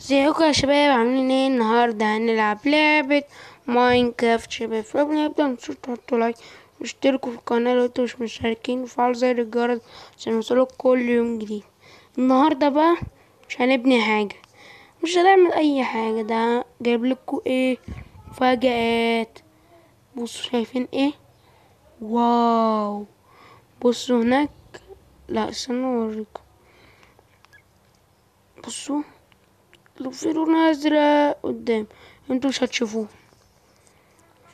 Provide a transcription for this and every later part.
ازيكم يا شباب؟ عاملين ايه؟ النهارده هنلعب لعبة ماينكرافت. شباب قبل ما نبدأ متنسوش تحطوا لايك واشتركوا في القناة لو انتوا مش مشتركين وفعلوا زر الجرس عشان يوصلك كل يوم جديد. النهارده بقى مش هنبني حاجة، مش هنعمل اي حاجة. ده جايبلكوا ايه؟ مفاجآت. بصوا شايفين ايه؟ واو. بصوا هناك. لا استنوا اوريكم. بصوا لو في لون ازرق قدام انتوا مش هتشوفوه.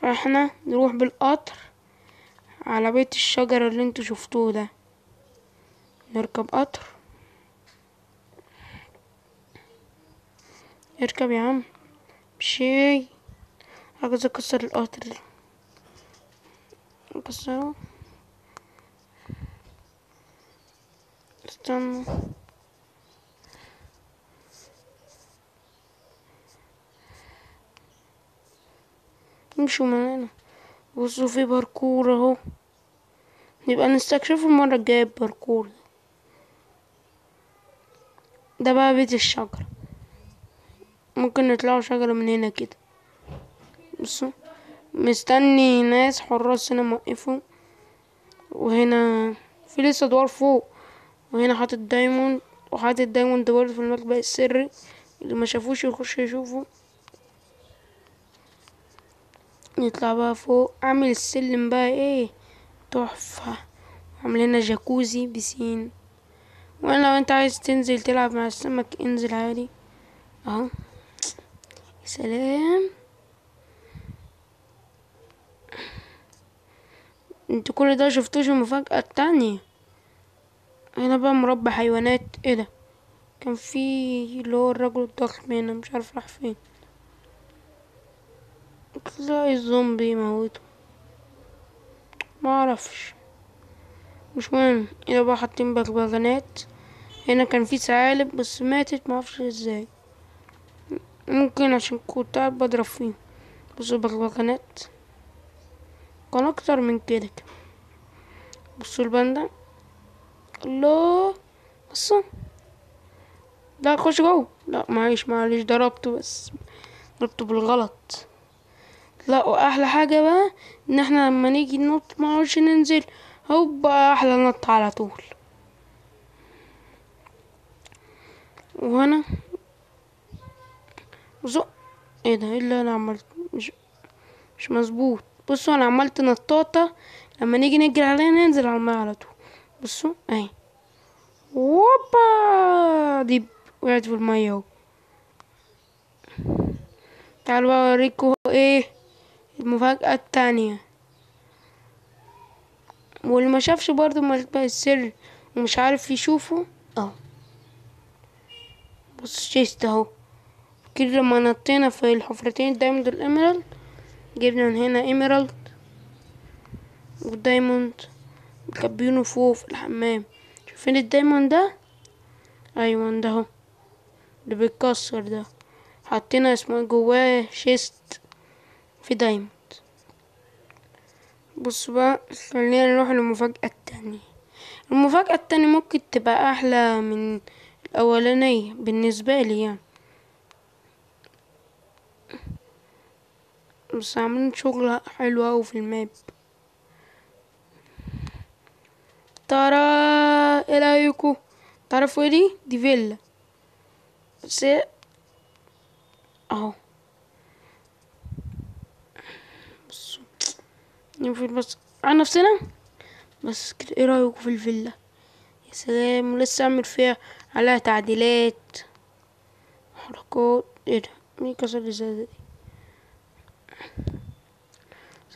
فاحنا نروح بالقطر على بيت الشجرة اللي انتوا شفتوه ده. نركب قطر. اركب يا عم. مشي. عايز اكسر القطر ده. اكسره. استنى. امشوا معانا. بصوا في باركور اهو. نبقى نستكشفه المرة الجاية باركور. ده بقى بيت الشجرة. ممكن نطلعوا شجرة من هنا كده. بصوا مستني ناس حراس هنا موقفوا. وهنا في لسه ادوار فوق. وهنا حاطط دايموند، وحاطط دايموند برضه في المخبأ السري. اللي ما شافوش يخش يشوفه. نطلع بقى فوق. اعمل السلم بقى ايه؟ تحفة. عامل لنا جاكوزي بسين. وانا لو انت عايز تنزل تلعب مع السمك انزل عادي اهو. يا سلام. انت كل ده شفتوش المفاجأة التانية؟ هنا بقى مربى حيوانات. ايه ده؟ كان في اللي هو الرجل الضخم هنا، مش عارف راح فين. تلاقي الزومبي موته. ما اعرفش. مش مهم. هنا بقى حاطين بغبغانات. هنا كان في ثعالب بس ماتت، ما اعرفش ازاي. ممكن عشان كنت قاعد بضرب فيه. بصوا بغبغانات. كان اكتر من كده. بصوا الباندا. الله. بصوا. لا خش جوه. لا معلش ضربته بس. ضربته بالغلط. لا واحلى حاجة بقى ان احنا لما نيجي ننط ما نقعدش ننزل. هوبا احلى نط على طول. وهنا زق. ايه ده؟ ايه اللي انا عملت؟ مش مظبوط. بصوا انا عملت نطاطة. لما نيجي نجري عليها ننزل على الماء على طول. بصوا اهي. ووبا دي وقعت في المية اهو. تعالوا بقى اوريكم ايه المفاجأة التانية. واللي ما شافش برضو ملبس السر ومش عارف يشوفه اهو. بص شيست اهو. كده لما نطينا في الحفرتين الدايموند والإيميرالد جبنا من هنا إيميرالد والدايموند. مكبينه فوق في الحمام. شايفين الدايموند ده؟ أيوة ده اهو. اللي بيتكسر ده. حطينا اسمه جواه شيست في دايموند. بص بقى خلينا نروح للمفاجأة التانية. المفاجأة التانية ممكن تبقى أحلى من الأولانية بالنسبة لي يعني. بس عاملين شغل حلو أوي في الماب. ترى ايه رأيكم؟ تعرفوا ايه دي فيلا. بس اهو. بصوا ننفذ بس على نفسنا. بس كده ايه رأيكم في الفيلا؟ يا سلام. ولسه اعمل فيها عليها تعديلات حركات. ايه ده؟ مين كسر الازازة دي؟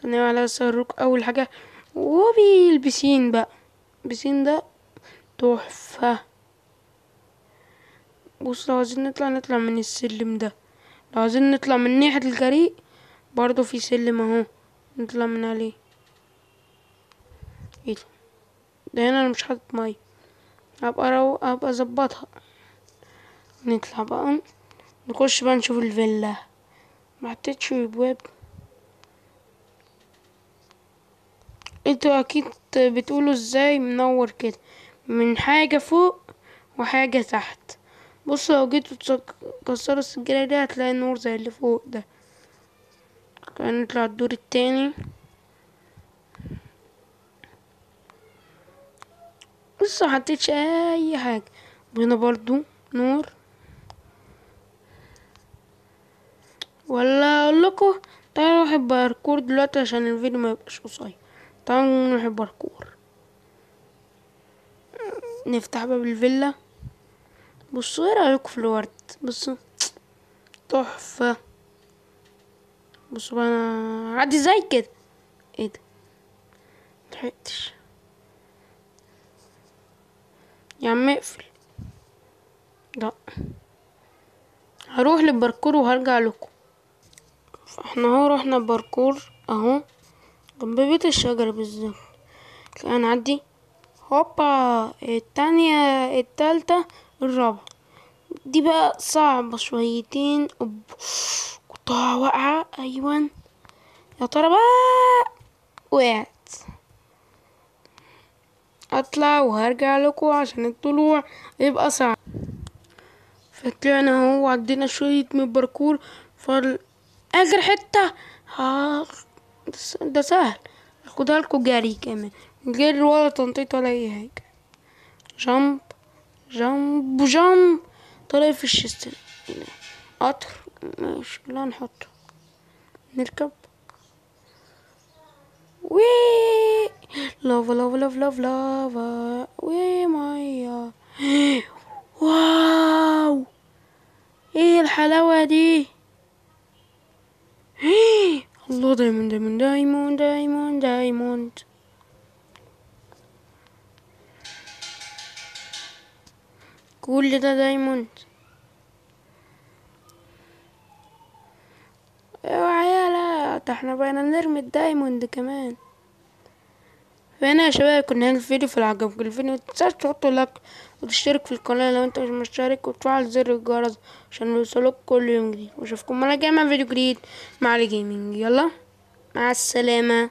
ثانية على الصاروخ اول حاجة. وبي البسين بقى. البسين ده تحفة. بص لو عايزين نطلع من السلم ده. لو عايزين نطلع من ناحية الجريء برضو في سلم اهو نطلع من عليه. ايه ده هنا انا مش حاطط مية. هبقى اظبطها. نطلع بقى. نخش بقى نشوف الفيلا. ما حطيتش ابواب. انتوا اكيد بتقولوا ازاي منور كده من حاجة فوق وحاجة تحت. بص لو جيت تكسر السجادة دي هتلاقي النور زي اللي فوق ده. كان نطلع الدور التاني. لسه محطيتش اي حاجة. وهنا برضو نور. ولا اقولكوا تعالوا نروح الباركور دلوقتي عشان الفيديو ما يبقاش قصير. تعالوا نروح الباركور. نفتح باب الفيلا. بصوا ايه رأيكم في الورد؟ بصوا تحفة. بصوا بقى انا عادي زي كده. ايه ده؟ ملحقتش يا عم اقفل. لا هروح للباركور وهرجع لكم. فاحنا اهو رحنا الباركور اهو جنب بيت الشجرة بالظبط. كده هنعدي. هوبا التانية التالتة الرابعة. دي بقى صعبة شويتين. كنت واقعة. ايوان يا ترى بقى. وقعت. اطلع وهرجع لكم عشان الطلوع يبقى صعب. فطلعنا اهو وعدينا شوية من الباركور. اخر حتة. ها ده سهل. اخدها لكم جري كمان من غير ولا تنطيط ولا اي حاجة. جامب جامب جامب. طالع في الشستن. قطر. ماشي لا نحطه. نركب. وي لافا لافا لافا لافا لافا وي مايا. واو ايه الحلاوة دي. الله دايموند دايموند دايموند دايموند دايموند. كل ده دايموند. اوعى يالا ده احنا بقينا نرمي الدايموند كمان. فهنا يا شباب كنا هنا الفيديو. في العجب الفيديو متنساش تحطوا لايك وتشترك في القناة لو انت مش مشترك وتفعل زر الجرس عشان يوصلك كل يوم جديد. واشوفكم مرة جاية مع فيديو جديد مع علي جيمنج. يلا مع السلامة.